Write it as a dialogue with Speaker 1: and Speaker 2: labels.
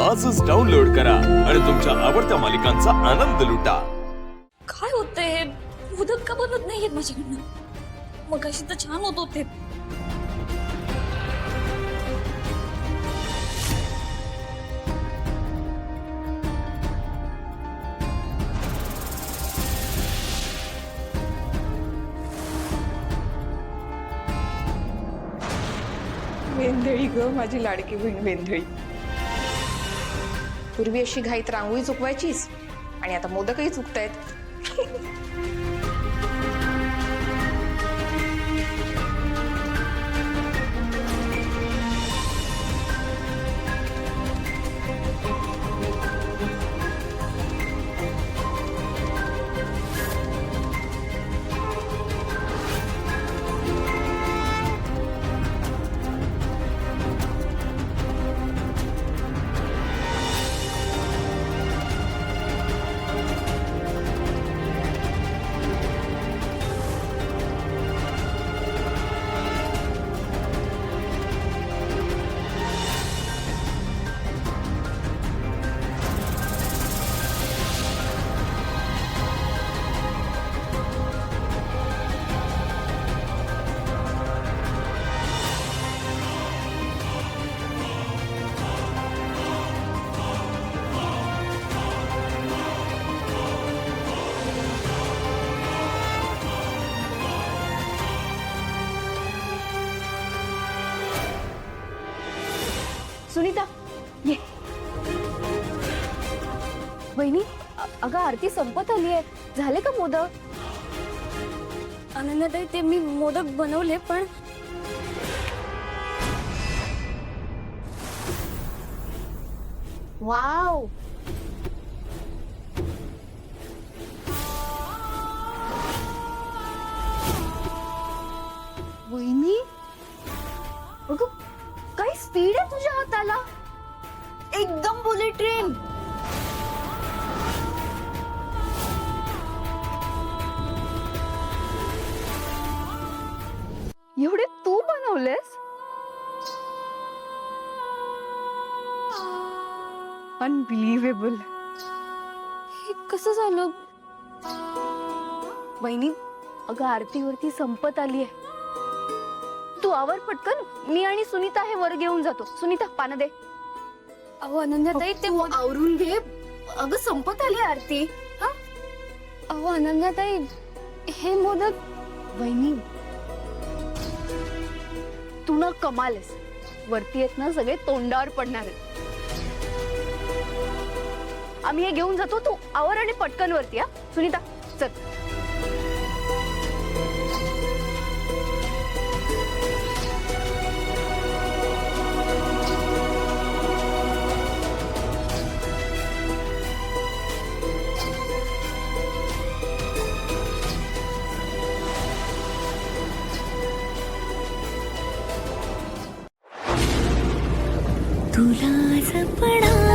Speaker 1: आजच डाउनलोड करा आणि तुमच्या आवडत्या मालिकांचा आनंद लुटा।
Speaker 2: काय होतंय हे? मोदक का बनत नाहीयेत माझ्याकडनं? मगाशी तर छान होत होते.
Speaker 3: वेंधळी ग माझी लाडकी बहीण वेंधळी. पूर्वी अशी घाईत रांगोळी चुकवायचीस आणि आता मोदकही चुकतायत.
Speaker 4: सुनीता ये. वहिनी अगं आरती संपत आली आहे. झाले का मोदक?
Speaker 2: अनन्याताई ते मी मोदक बनवले पण
Speaker 4: वाव. वहिनी अगं काय स्पीड आहे तुझ्या हाताला. एकदम बुलेट ट्रेन. एवढे तू बनवलेस? अनबिलीवेबल.
Speaker 2: हे कसं झालं?
Speaker 4: वहिनी अगं आरतीवरती संपत आली आहे. तू आवर पटकन. मी आणि सुनीता हे वर घेऊन जातो. सुनीता पानं दे.
Speaker 2: अहो अनन्याताई ते
Speaker 4: तू आवरून घे. अगं संपत आली आरती. हा
Speaker 2: अहो अनन्याताई हे मोदक
Speaker 4: वहिनी तू ना कमाल आहेस. वरती येत ना सगळे तोंडावर पडणार आहेत. आम्ही हे घेऊन जातो. तू आवर आणि पटकन वरती. हा सुनीता चल.
Speaker 5: तुला जपणार